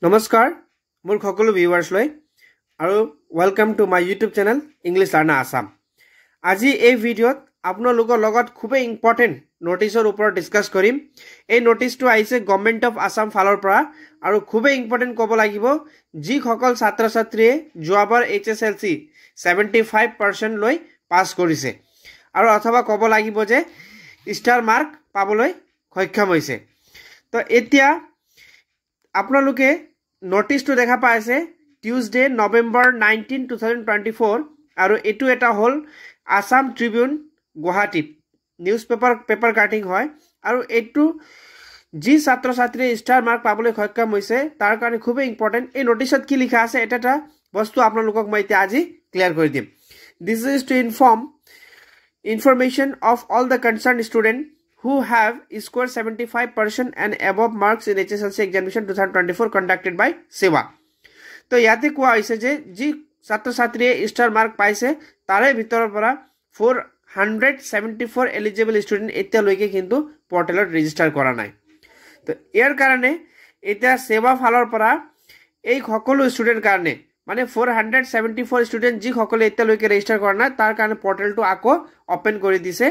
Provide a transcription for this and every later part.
নমস্কাৰ মোৰ সকলো ভিউৱাৰ্ছলৈ আৰু welcome to my YouTube channel English learner Assam. আজি এই ভিডিঅ'ত আপোনালোকৰ লগত খুবেই ইম্পৰ্টেণ্ট নোটিছৰ ওপৰত ডিছকাছ কৰিম। এই নোটিছটো আহিছে গভৰ্ণমেণ্ট অফ আসাম ফালৰ পৰা আৰু খুবেই ইম্পৰ্টেণ্ট ক'ব লাগিব যিসকল ছাত্ৰ ছাত্ৰীয়ে যোৱাবাৰ HSLC 75% লৈ পাছ কৰিছে আৰু অথবা ক'ব লাগিব যে ষ্টাৰ মাৰ্ক পাবলৈ সক্ষম হৈছে। তো এতিয়া আপোনালোকে নোটিছটো দেখা পাইছে টিউজডে নৱেম্বৰ 19, 2024 আৰু এটো এটা হল Assam Tribune Guwahati news paper cutting হয় আৰু এটো যি ছাত্ৰ ছাত্ৰী ষ্টাৰ মাৰ্ক পাবলৈ সক্ষম হৈছে তাৰ কাৰণে খুবেই ইম্পৰ্টেণ্ট। এই নোটিছত কি লিখা আছে এটা বস্তু আপোনালোকক মই এতিয়া আজি ক্লিয়াৰ কৰি দিম। This is to inform information of all the concerned student who have scored 75% and above marks in HSLC examination 2024 conducted by SEWA. তো ইয়াতে কোৱা হৈছে যে যি ছাত্ৰ ছাত্ৰীয়ে ষ্টাৰ মাৰ্ক পাইছে তাৰে ভিতৰৰ পৰা 474 এলিজিবল ষ্টুডেন্ট এতিয়ালৈকে কিন্তু পৰ্টেলত ৰেজিষ্টাৰ কৰা নাই। তো ইয়াৰ কাৰণে এতিয়া সেৱা ফালৰ পৰা এই সকলো ষ্টুডেন্ট কাৰণে মানে 474 ষ্টুডেন্ট যি সকলে এতিয়ালৈকে ৰেজিষ্টাৰ কৰা নাই তাৰ কাৰণে পৰ্টেলটো আকৌ ওপেন কৰি দিছে।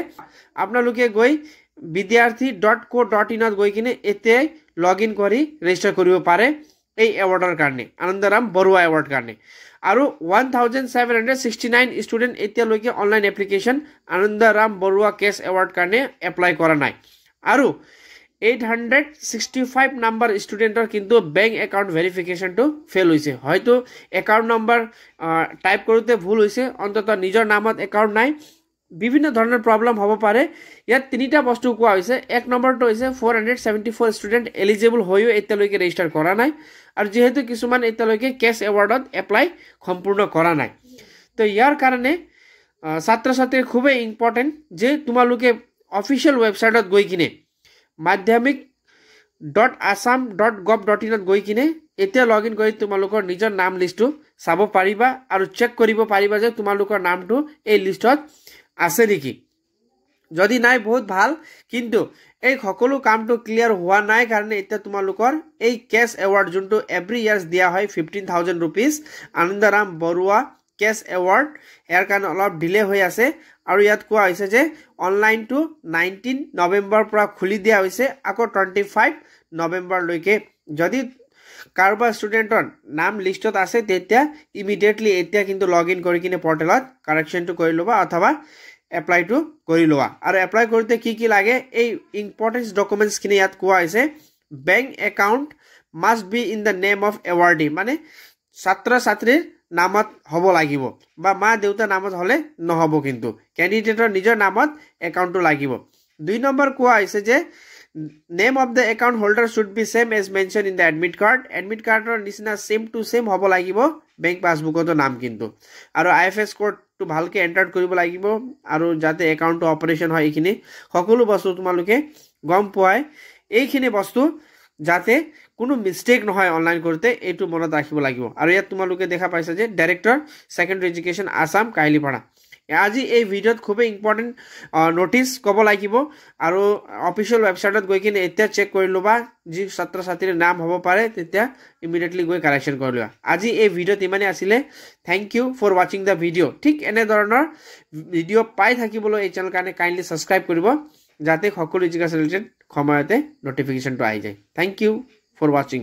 আপোনালোকে গৈ vidyarthi.co.in ত গৈ কিনে এতিয়া লগইন কৰি ৰেজিষ্টাৰ কৰিব পাৰে এই এৱাৰ্ডৰ কাৰণে, আনন্দৰাম বৰুৱা এৱাৰ্ড কাৰণে। আৰু 1769 ষ্টুডেন্ট এতিয়ালৈকে online application Anandaram Barua cash award কাৰণে এপ্লাই কৰা নাই আৰু 865 নাম্বাৰ ষ্টুডেন্টৰ কিন্তু বেংক একাউন্ট ভেৰিফিকেশনটো ফেল হৈছে। হয়তো একাউন্ট নাম্বাৰ টাইপ কৰোতে ভুল হৈছে, অন্তত নিজৰ নামত একাউন্ট নাই, বিভিন্ন ধৰণৰ প্ৰবলেম হ'ব পাৰে। ইয়াত তিনিটা বস্তু কোৱা হৈছে। এক নম্বৰটো হৈছে 474 ষ্টুডেন্ট এলিজিবল হৈও এতিয়ালৈকে ৰেজিষ্টাৰ কৰা নাই আৰু যেহেতু কিছুমান এতিয়ালৈকে কেছ এৱাৰ্ডত এপ্লাই সম্পূৰ্ণ কৰা নাই। তো ইয়াৰ কাৰণে ছাত্ৰ ছাত্ৰীৰ খুবেই ইম্পৰ্টেণ্ট যে তোমালোকে অফিচিয়েল ৱেবছাইটত গৈ কিনে madhyamik.assam.gov.in ত গৈ কিনে এতিয়া লগইন কৰি তোমালোকৰ নিজৰ নাম লিষ্টটো চাব পাৰিবা আৰু চেক কৰিব পাৰিবা যে তোমালোকৰ নামটো এই লিষ্টত আছে নেকি। যদি নাই বহুত ভাল, কিন্তু এই সকলো কামটো ক্লিয়াৰ হোৱা নাই কাৰণে এতিয়া তোমালোকৰ এই কেছ এৱাৰ্ড যোনটো এভৰি ইয়াৰ্ছ দিয়া হয় 15,000 rupees Anandaram Barua cash award, ইয়াৰ কাৰণে অলপ ডিলে হৈ আছে। আৰু ইয়াত কোৱা হৈছে যে অনলাইনটো 19 নৱেম্বৰ পৰা খুলি দিয়া হৈছে আকৌ 25 নৱেম্বৰলৈকে। যদি কাৰোবাৰ ষ্টুডেণ্টৰ নাম লিষ্টত আছে তেতিয়া ইমিডিয়েটলি এতিয়া কিন্তু লগইন কৰি কিনে পৰ্টেলত কাৰেকশ্যনটো কৰি ল'বা অথবা এপ্লাইটো কৰি লোৱা। আৰু এপ্লাই কৰোঁতে কি কি লাগে এই ইম্পৰ্টেন্ট ডকুমেণ্টছখিনি ইয়াত কোৱা হৈছে। Bank account must be in the name of awardee, মানে ছাত্ৰ ছাত্ৰীৰ নামত হ'ব লাগিব বা মা দেউতাৰ নামত হ'লে নহ'ব, কিন্তু কেণ্ডিডেটৰ নিজৰ নামত একাউণ্টটো লাগিব। 2 নম্বৰ কোৱা হৈছে যে name of the account holder should be same as mention in the admit card. Admit কাৰ্ডৰ নিচিনা সেম টু সেম হ'ব লাগিব বেংক পাছবুকতো নাম কিন্তু। আৰু IFS কোডটো ভালকৈ এণ্টাৰ কৰিব লাগিব আৰু যাতে একাউণ্টটো অপাৰেশ্যন হয় এইখিনি সকলো বস্তু তোমালোকে গম পোৱাই। এইখিনি বস্তু যাতে কোনো মিষ্টেক নহয় অনলাইন কৰোঁতে এইটো মনত ৰাখিব লাগিব। আৰু ইয়াত তোমালোকে দেখা পাইছা যে director secondary education Assam Kahilipara. আজি এই ভিডিঅ'ত খুবেই ইম্পৰ্টেণ্ট নোটিছ ক'ব লাগিব আৰু অফিচিয়েল ৱেবছাইটত গৈ কিনে এতিয়া চেক কৰি ল'বা যি ছাত্ৰ ছাত্ৰীৰ নাম হ'ব পাৰে তেতিয়া ইমিডিয়েটলি গৈ কাৰেকশ্যন কৰি লোৱা। আজি এই ভিডিঅ'ত ইমানেই আছিলে। থেংক ইউ ফৰ ৱাচিং দ্য ভিডিঅ'। ঠিক এনেধৰণৰ ভিডিঅ' পাই থাকিবলৈ এই চেনেল কাৰণে কাইণ্ডলি ছাবস্ক্ৰাইব কৰিব যাতে সকলো এডুকেশ্যন ৰিলেটেড সময়তে নটিফিকেশ্যনটো আহি যায়। থেংক ইউ ফৰ ৱাচিং।